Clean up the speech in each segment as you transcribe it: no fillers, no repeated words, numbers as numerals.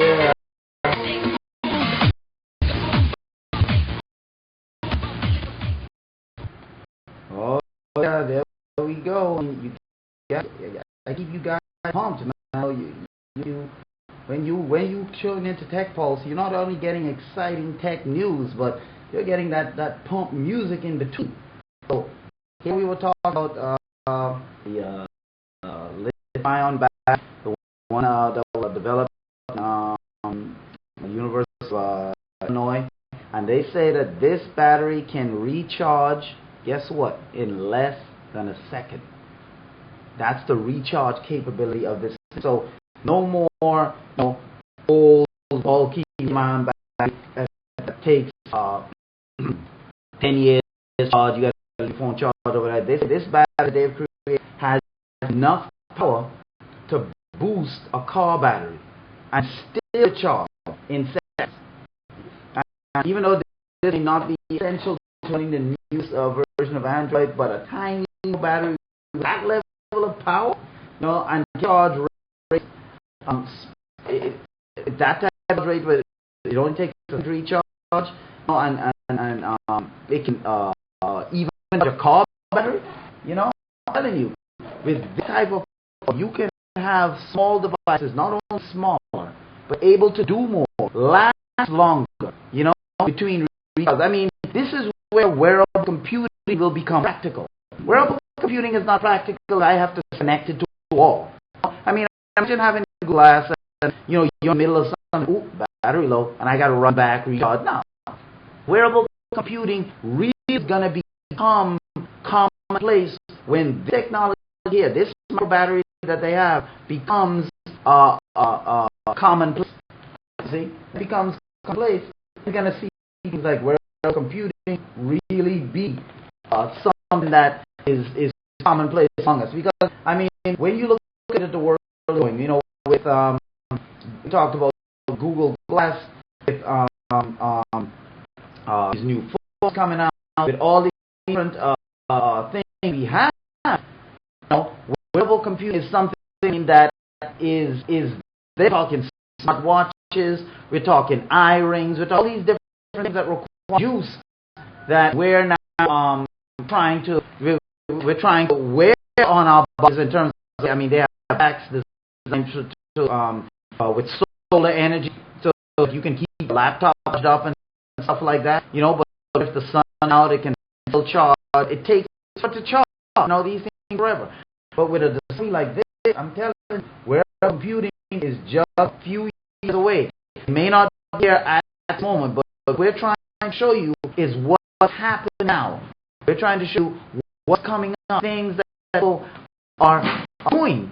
Yeah. Oh yeah, there we go. I keep you guys pumped, man. You when you tune into Tech Pulse, you're not only getting exciting tech news, but you're getting that pump music in between. So here we were talking about the lithium-ion battery, the one that was developed the University of Illinois, and they say that this battery can recharge. Guess what? In less than a second. That's the recharge capability of this. So no more, old bulky ion battery that takes 10 years to charge. You got your phone charge over that. This battery they've created has enough power to boost a car battery and still charge in seconds. And even though this may not be essential to running the newest version of Android, but a tiny battery with that level of power, and charge rate, that type of rate where it only takes a recharge, and it can even a car battery, I'm telling you, with this type of power, you can have small devices, not only smaller, but able to do more, last longer, between recharges. I mean, this is where wearable computing will become practical. Wearable computing is not practical. I have to connect it to a wall. I mean, imagine having a glass and, you're in the middle of something, battery low, and I got to run back, recharge. No. Wearable computing really is going to become commonplace when this technology here, this micro battery that they have, becomes commonplace. See? It becomes commonplace. You're going to see things like wearable computing really be something that is commonplace among us. Because, I mean, when you look at the world going, with, we talked about Google Glass, with these new phones coming out, with all these different things we have, wearable computing is something that is they're talking smartwatches, we're talking eye rings, with all these different things that require use that we're now we're trying to wear on our bodies in terms of, I mean, they have packs designed with solar energy so you can keep your laptop charged up and stuff like that, but if the sun out, it can still charge. It takes to charge, these things forever. But with a display like this, I'm telling you, where computing is just a few years away. It may not be here at this moment, but what we're trying to show you is what's happening now. We're trying to show what's coming up, things that people are doing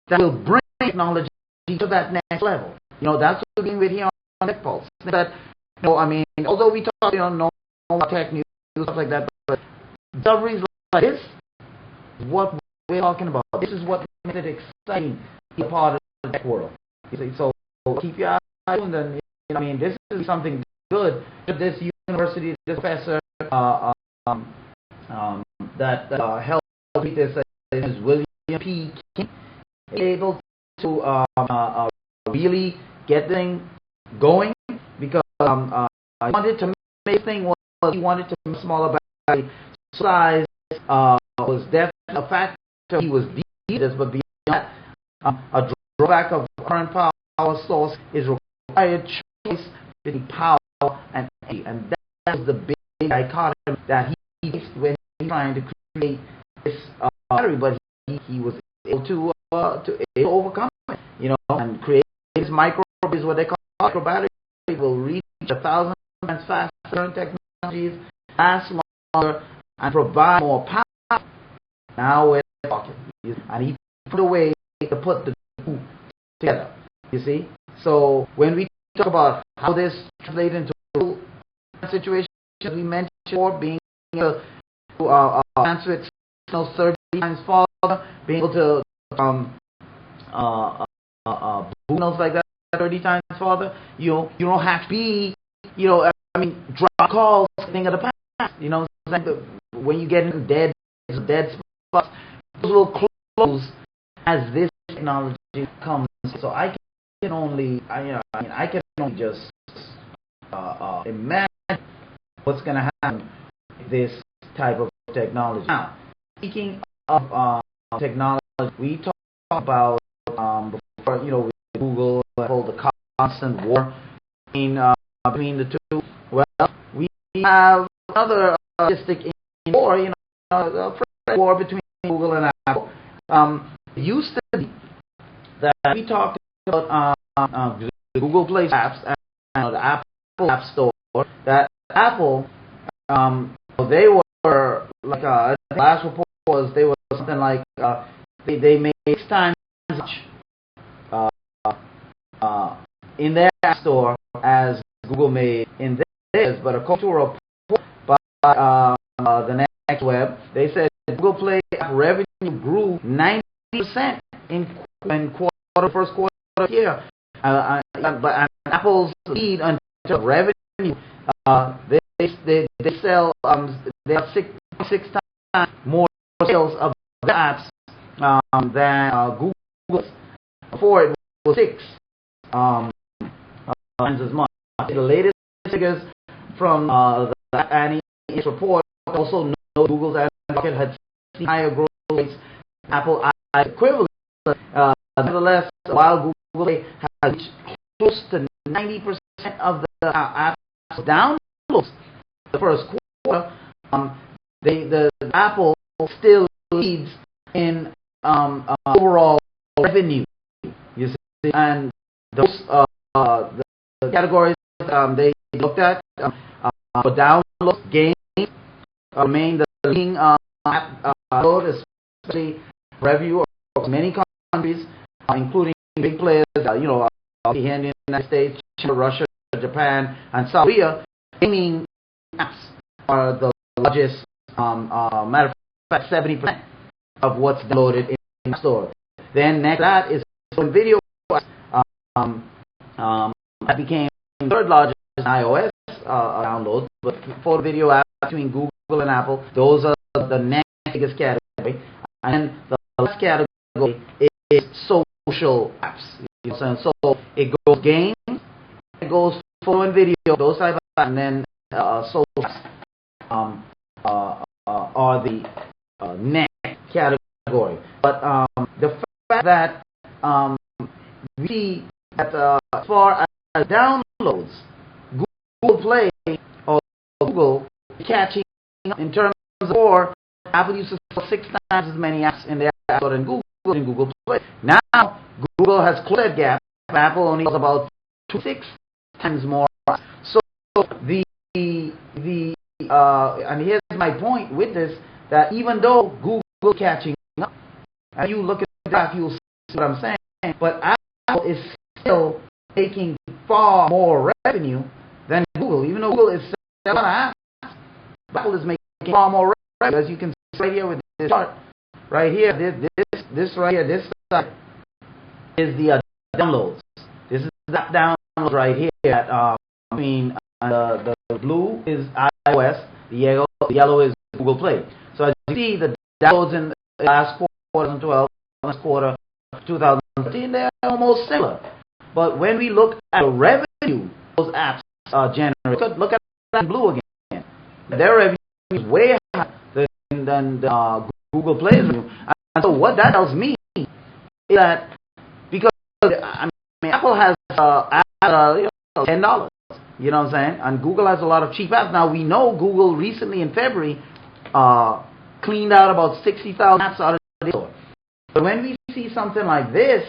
that will bring technology to that next level. That's what we're doing with here on Tech Pulse. That, I mean, although we talk, no tech news, stuff like that, but discoveries like this is what we're talking about. This is what makes it exciting to be part of the tech world. You see, so keep your eyes open, and I mean, this is something good. This university, this professor that helped with this is William P. King, able to really get the thing going, because he wanted to make the thing was he wanted to make a smaller battery. Size was definitely a factor. He was this, but beyond that, a drawback of current power source is required choice between power and energy, and that was the big dichotomy that he faced when he was trying to create this battery. But he was able to overcome it, and create this micro is what they call micro battery. It will reach 1,000 times faster. Current technologies last longer and provide more power. Now we're talking, and he put a way to put the two together. You see, so when we talk about how this translates into a situation, we mentioned before, being able to transfer it 30 times farther, being able to signals like that 30 times farther. You don't have to be, drop calls, thing of the past. When you get into dead spots, those will close as this technology comes. So I can only, I can only just imagine what's going to happen with this type of technology. Now, speaking of technology, we talked about before, with Google, the constant war between the two. Well, we have another statistic in war, a war between Google and Apple. It used to be that we talked about the Google Play apps and the Apple App Store. That Apple, they were like the last report was they were something like they made 6 times as much in their App Store as Google made in theirs. But according to a report by the Next Web, they said Google Play app revenue grew 90% in first quarter of the year. But Apple's lead until revenue, they sell they have 6 times more sales of the apps than Google. Before it was 6 times as much. The latest figures from the Annie report also know Google's ad market had seen higher growth rates. Apple equivalent. Nevertheless, while Google has reached close to 90% of the app downloads the first quarter, the Apple still leads in overall revenue. You see, and those the categories they looked at for downloads, games remain the leading download, especially revenue of many countries, including big players, here in the United States, China, Russia, Japan, and South Korea. Gaming apps are the largest. Matter of fact, 70% of what's downloaded in the store. Then next to that is video apps. That became the third largest iOS downloads, but for video apps between Google and Apple, those are the next biggest category. And the last category is social apps. So it goes games, it goes photo and video, those type of apps, and then social apps are the next category. But the fact that we see that as far as downloads, Google Play or Google catching up in terms of or Apple used to sell 6 times as many apps in their App Store than Google Play. Now Google has closed that gap. Apple only sells about 6 times more. So and here's my point with this, that even though Google catching up, and you look at the graph, you'll see what I'm saying, but Apple is still making far more revenue than Google. Even though Google is selling a lot of apps, Apple is making far more revenue. As you can see right here with this chart, right here, this right here, this side is the downloads. This is the downloads right here. The blue is iOS, the yellow is Google Play. So as you see, the downloads in the last quarter 2012, last quarter 2013, they're almost similar. But when we look at the revenue those apps generate, look at that blue again. Their revenue is way higher than Google Play's revenue. And so what that tells me is that because Apple has $10. You know what I'm saying? And Google has a lot of cheap apps. Now, we know Google recently in February cleaned out about 60,000 apps out of the store. But when we see something like this,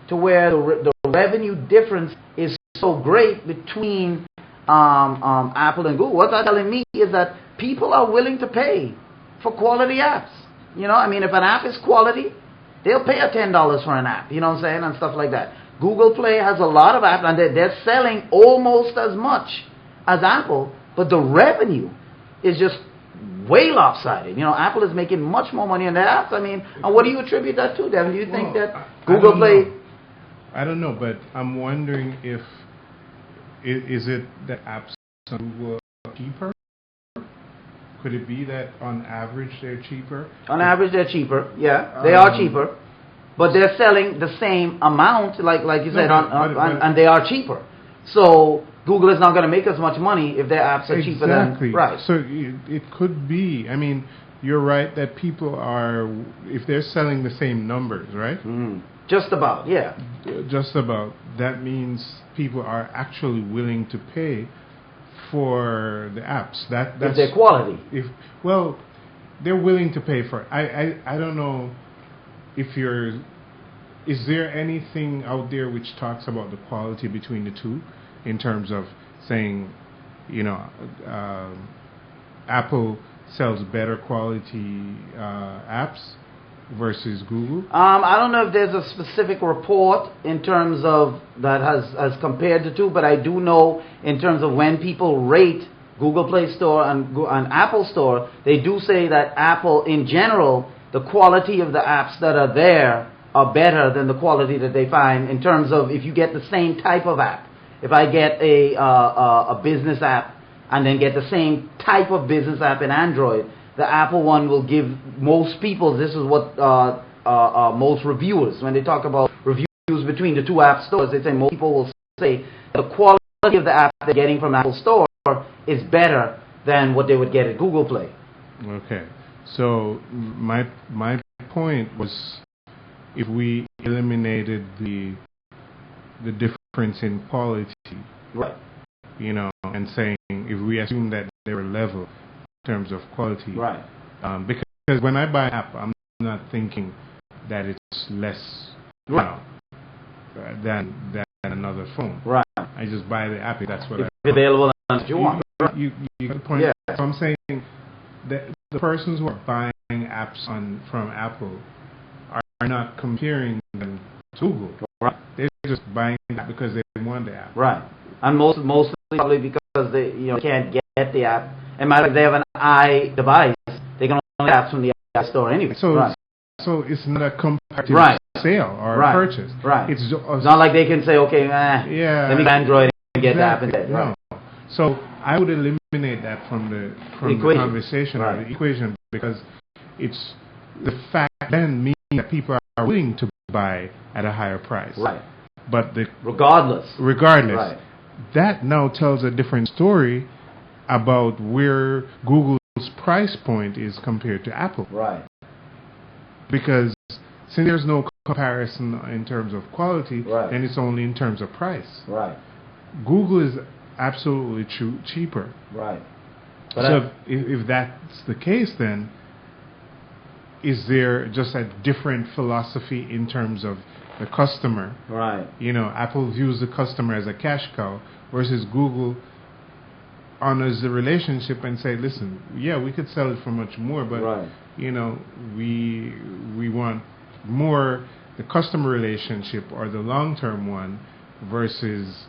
to where the revenue difference is so great between Apple and Google, what that's telling me is that people are willing to pay for quality apps. If an app is quality, they'll pay $10 for an app, you know what I'm saying, and stuff like that. Google Play has a lot of apps, and they're selling almost as much as Apple, but the revenue is just way lopsided. Apple is making much more money on their apps. And what do you attribute that to, Devin? Do you think that Google Play... I don't know, but I'm wondering if... Is it that apps on Google are cheaper? Could it be that on average they're cheaper? On average they're cheaper, yeah. They are cheaper. but they're selling the same amount, like you said, and they are cheaper. So Google is not going to make as much money if their apps are cheaper than right. So it could be. I mean, you're right that people are, if they're selling the same numbers, right? Just about, yeah. Just about. That means people are actually willing to pay for the apps. That's if they're quality. Well, they're willing to pay for it. I don't know if you're. Is there anything out there which talks about the quality between the two, in terms of saying, Apple sells better quality apps versus Google? I don't know if there's a specific report in terms of that has compared the two, but I do know in terms of when people rate Google Play Store and Apple Store, they do say that Apple in general, the quality of the apps that are there are better than the quality that they find in terms of if you get the same type of app. If I get a business app and then get the same type of business app in Android, the Apple one will give most people, this is what most reviewers, when they talk about reviews between the two app stores, they say most people will say the quality of the app they're getting from Apple Store is better than what they would get at Google Play. Okay. So my point was, if we eliminated the difference in quality, right, and saying if we assume that they were level in terms of quality, right, because when I buy an app, I'm not thinking that it's less, than another phone. Right. I just buy the app. That's what it's available and you want. You get the point. Yeah. So I'm saying that the persons who are buying apps from Apple are not comparing them to Google. Right. They're just buying it because they want the app. Right. And mostly probably because they can't get the app. And matter if they have an iDevice, they can only get apps from the App Store anyway. So it's not a comparative sale or a purchase. Right. It's not like they can say, okay, let me get Android and get the app instead. Right. No. So I would eliminate that from the conversation or the equation, because it's the fact then means that people are willing to buy at a higher price. Right. But regardless. Right. That now tells a different story about where Google's price point is compared to Apple. Right. Because since there's no comparison in terms of quality, then it's only in terms of price. Right. Google is absolutely cheaper. Right. But so if that's the case, then is there just a different philosophy in terms of the customer? Right. Apple views the customer as a cash cow, versus Google honors the relationship and say, listen, we could sell it for much more, but we want more the customer relationship or the long-term one versus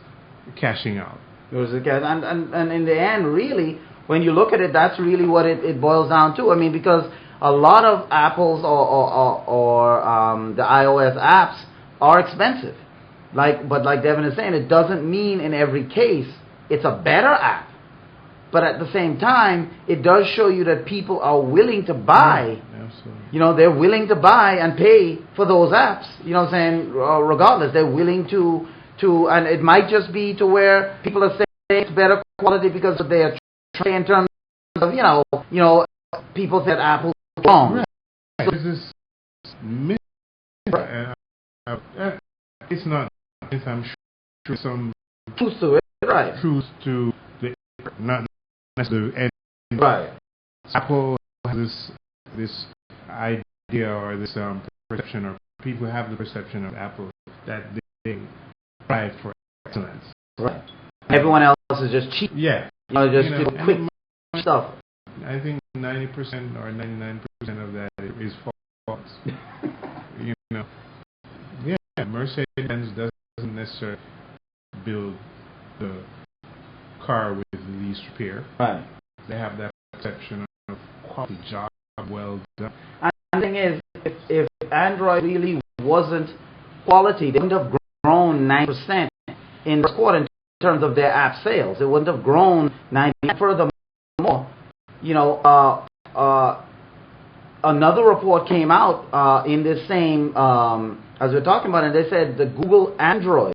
cashing out. And in the end, really, when you look at it, that's really what it boils down to. I mean, because a lot of Apple's or the iOS apps are expensive. But like Devin is saying, it doesn't mean in every case it's a better app. But at the same time, it does show you that people are willing to buy. Absolutely. They're willing to buy and pay for those apps. Regardless, they're willing to, and it might just be to where people are saying it's better quality because they are trying in terms of, people said Apple's wrong. Right. So this myth, it's not. I'm sure some truth to it, right? Truth to the not necessarily the end. Right. Apple has this idea or this perception, or people have the perception of Apple that they strive for excellence. Right. Everyone else is just cheap. Yeah. Just quick stuff. I think 90% or 99% of that is false. Mercedes-Benz doesn't necessarily build the car with the least repair. Right. They have that perception of quality, job well done. And the thing is, if Android really wasn't quality, they wouldn't have grown 9% in the quarter in terms of their app sales. It wouldn't have grown 9%. Furthermore, another report came out in this same as we're talking about it, they said the Google Android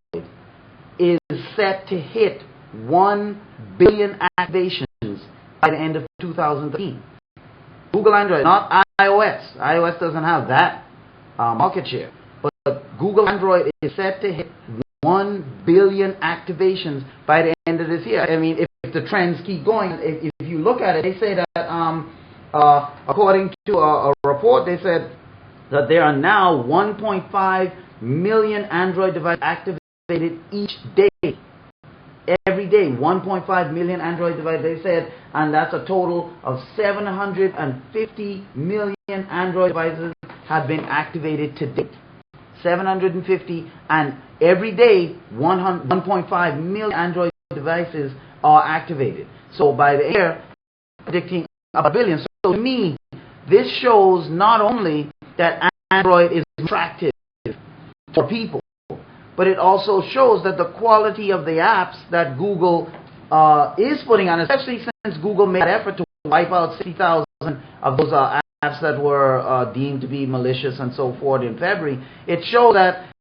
is set to hit 1 billion activations by the end of 2013. Google Android, not iOS. iOS doesn't have that market share. But Google Android is set to hit 1 billion activations by the end of this year. I mean, if the trends keep going, if you look at it, they say that according to a report, they said that there are now 1.5 million Android devices activated each day. Every day, 1.5 million Android devices, they said, and that's a total of 750 million Android devices have been activated to date. 750, and every day, 1.5 million Android devices are activated. So by the year, predicting a billion. So to me, this shows not only that Android is attractive for people, but it also shows that the quality of the apps that Google is putting on, especially since Google made an effort to wipe out 60,000 of those apps that were deemed to be malicious and so forth in February. It shows that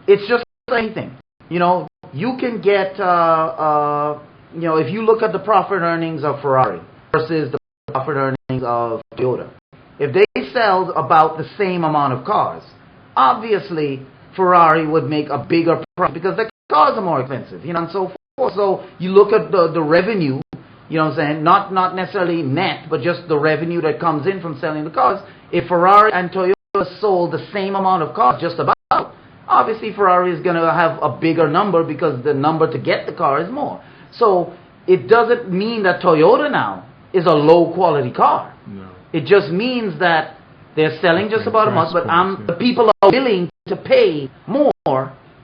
it's just anything. You know, you can get, you know, if you look at the profit earnings of Ferrari versus the profit earnings of Toyota, if they sell about the same amount of cars, obviously Ferrari would make a bigger profit because the cars are more expensive, you know, and so forth. So you look at the revenue, you know what I'm saying, not necessarily net, but just the revenue that comes in from selling the cars. If Ferrari and Toyota sold the same amount of cars, just about, obviously Ferrari is going to have a bigger number because the number to get the car is more. So it doesn't mean that Toyota now is a low quality car. No. It just means that they're selling just about as much, but the people are willing to pay more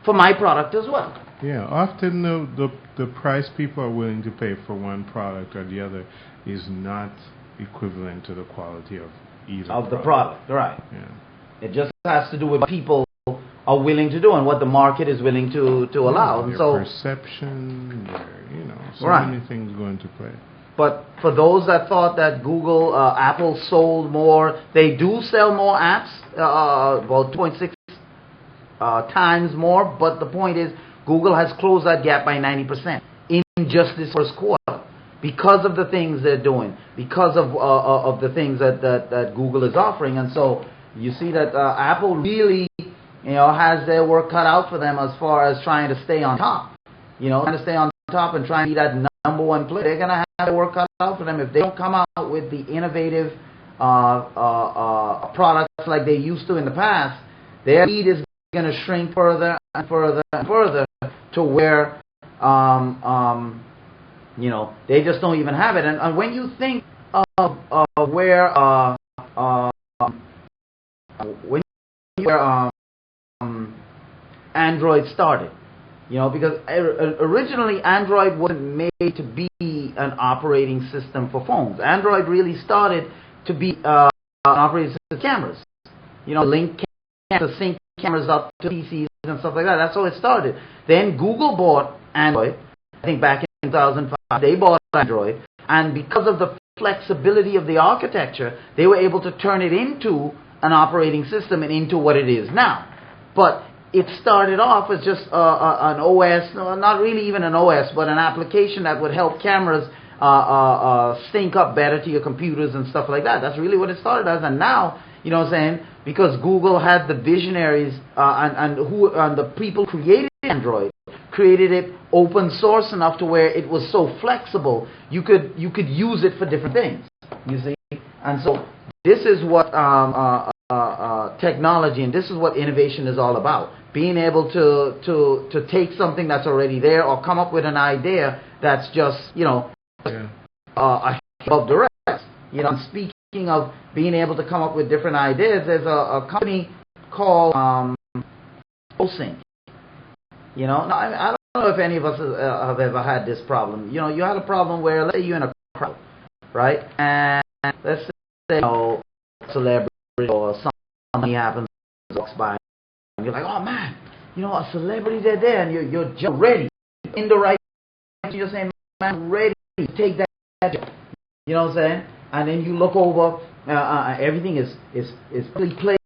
for my product as well. Yeah, often the price people are willing to pay for one product or the other is not equivalent to the quality of either of the product, right? Yeah. It just has to do with what people are willing to do and what the market is willing to allow. Their so perception, you know, so right. many things go into play. But for those that thought that Google, Apple sold more, they do sell more apps, about 2.6 times more. But the point is, Google has closed that gap by 90% in just this first quarter because of the things they're doing, because of the things that Google is offering. And so you see that Apple really, you know, has their work cut out for them as far as trying to stay on top. You know, trying to stay on top and trying to be that number one player. They're going to have their work cut out for them if they don't come out with the innovative products like they used to in the past. Their lead is going to shrink further and further and further to where you know, they just don't even have it. And when you think of where Android started, you know, because originally Android wasn't made to be an operating system for phones. Android really started to be an operating system for cameras. You know, link cameras, to sync cameras up to PCs and stuff like that. That's how it started. Then Google bought Android. I think back in 2005, they bought Android. And because of the flexibility of the architecture, they were able to turn it into an operating system and into what it is now. But it started off as just an OS, not really even an OS, but an application that would help cameras sync up better to your computers and stuff like that. That's really what it started as. And now, you know what I'm saying, because Google had the visionaries and the people who created Android, created it open source enough to where it was so flexible, you could use it for different things, you see. And so this is what technology and this is what innovation is all about. Being able to take something that's already there or come up with an idea that's just, you know, above the rest. You know, and speaking of being able to come up with different ideas, there's a company called OSync. You know, now, I don't know if any of us have ever had this problem. You know, you had a problem where, let's say you're in a crowd, right? And let's say, you know, a celebrity or something happens, walks by, and you're like, oh man, you know, a celebrity, they're there, and you're just ready, in the right, you're saying, man, I'm ready to take that, you know what I'm saying? And then you look over, everything is really played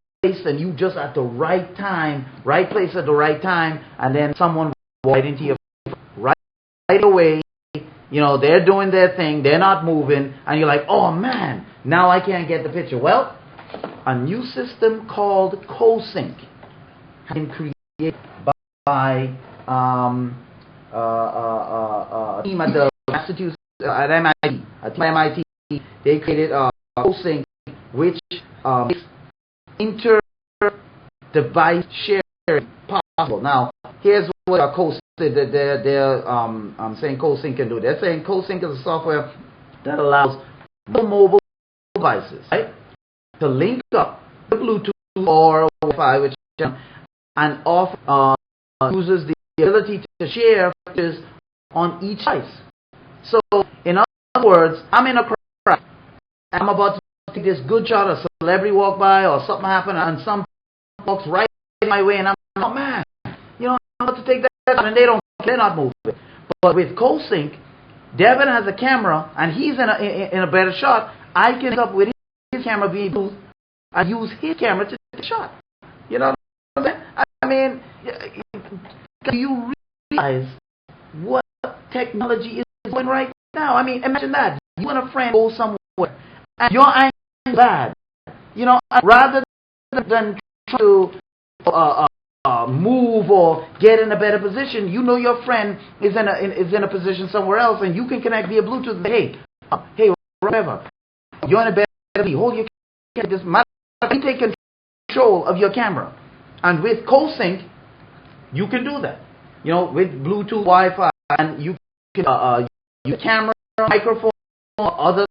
and you just at the right time, right place at the right time, and then someone walks right into your right away. You know, they're doing their thing, they're not moving, and you're like, oh man, now I can't get the picture. Well, a new system called CoSync has been created by a team at the Massachusetts, at MIT, a team at MIT. They created CoSync, which makes inter-device sharing possible. Now, here's what CoSync, they're saying CoSync can do. They're saying CoSync is a software that allows mobile devices, right, to link up to Bluetooth or Wi-Fi, whichever, and offer users the ability to share features on each device. So, in other words, I'm in a crowd, and I'm about to take this good shot, a celebrity walk by, or something happen, and some walks right my way, and I'm, oh man, you know, I'm about to take that shot, and they're not moving. But with CoSync, Devin has a camera, and he's in a better shot. I can link up with his camera being booth, and use his camera to take the shot. You know what I'm saying? I mean, do you realize what technology is doing right now? I mean, imagine that. You and a friend go somewhere, and your angle is bad. You know, rather than try to move or get in a better position, you know your friend is in a position somewhere else, and you can connect via Bluetooth and say, hey, whatever, you're in a better position. Hold your camera. Just you take control of your camera. And with CoSync, you can do that. You know, with Bluetooth, Wi-Fi, and you can use camera, microphone, other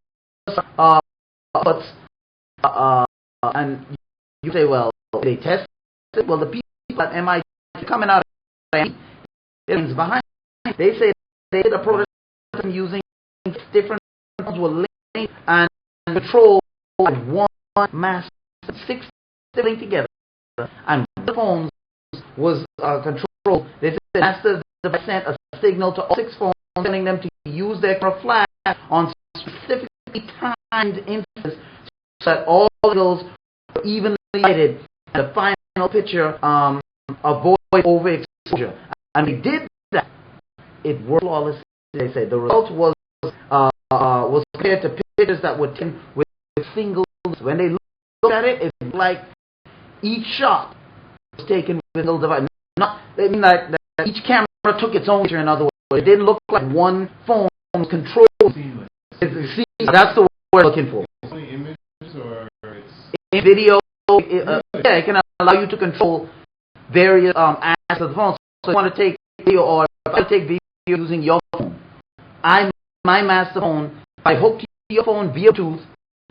and you say, well, they test it. Well, the people at MIT coming out of MIT, behind, they say they did a prototype using different phones will link and control one mass, 6 linked together, and the phones was controlled. They said master device sent a signal to all 6 phones, telling them to use their camera flash on specifically timed instances so that all angles were evenly lighted, and the final picture avoid overexposure. And we did that. It worked flawlessly. They say the result was compared to pictures that were taken with single. When they looked at it, it was like each shot was taken with a single device. Not, I mean that each camera took its own picture. In other words, it didn't look like one phone was controlled. Seamless. That's the word we're looking for. It's only images or it's in video. Yeah, it can allow you to control various aspects of the phone. So if you want to take video, or if I take video using your phone, my master phone, if I hook to your phone via Bluetooth,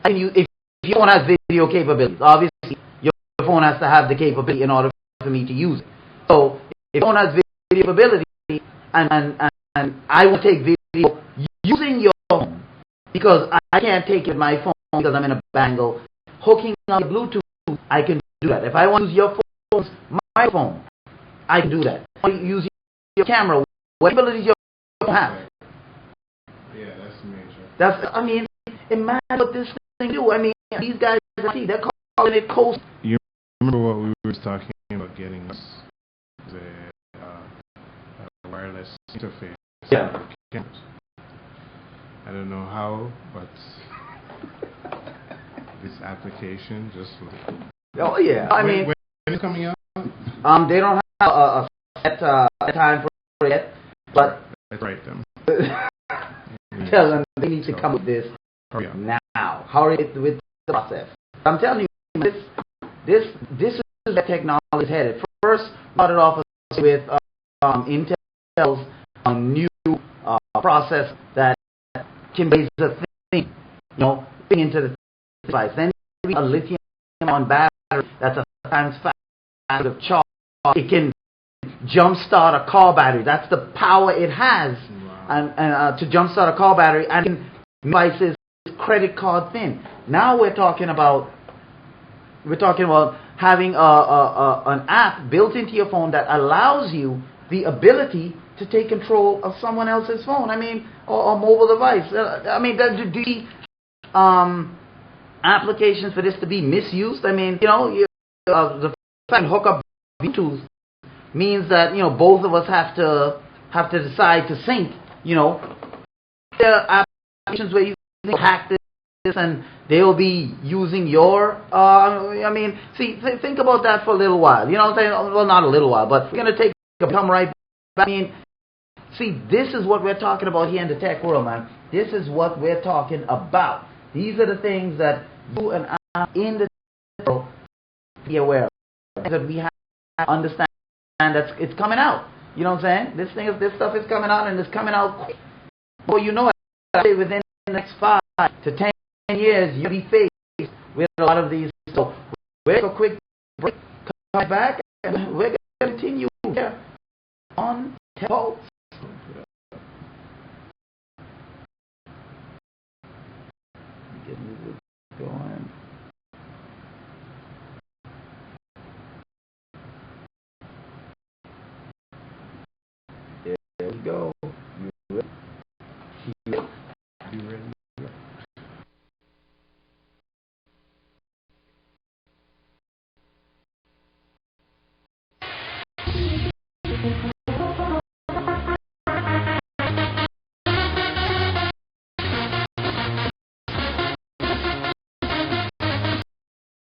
I can use, if your phone has video capabilities, obviously your phone has to have the capability in order for me to use it. So if your phone has video capability, and I will take video using your phone, because I can't take it with my phone because I'm in a bangle, hooking on the Bluetooth, I can do that. If I want to use your phone, my phone, I can do that. I use your camera. What abilities your phone have? Yeah, that's major. I mean, imagine what this thing do. I mean, these guys, they're calling it CoSync. You remember what we were talking about getting the wireless interface? Yeah. I don't know how, but this application just like... Oh yeah, I mean, when it's coming out? They don't have a set time for it yet, but let's write them. Tell them they need to come with this now. Hurry it with the process. I'm telling you, this is where technology is headed. First, started off with Intel's new process that can raise a thing, you know, into the device. Then a lithium-ion battery that's a times faster of charge. It can jumpstart a car battery. That's the power it has, wow. and to jumpstart a car battery, and devices credit card thin. Now we're talking about having an app built into your phone that allows you the ability to take control of someone else's phone. I mean, or mobile device. I mean, do the applications for this to be misused? I mean, you know, the fact hook up Bluetooth means that both of us have to decide to sync. There are applications where you can hack this and they'll be using your. Think about that for a little while. You know what I'm saying? Well, not a little while, but we're gonna come right back. See, this is what we're talking about here in the tech world, man. This is what we're talking about. These are the things that you and I in the tech world be aware of. That we have to understand that it's coming out. You know what I'm saying? This stuff is coming out, and it's coming out quick. Well, within the next 5 to 10 years, you'll be faced with a lot of these. So we're going to take a quick break, come back, and we're going to continue here on Tech Pulse. Get music going. There we go. You ready? You ready?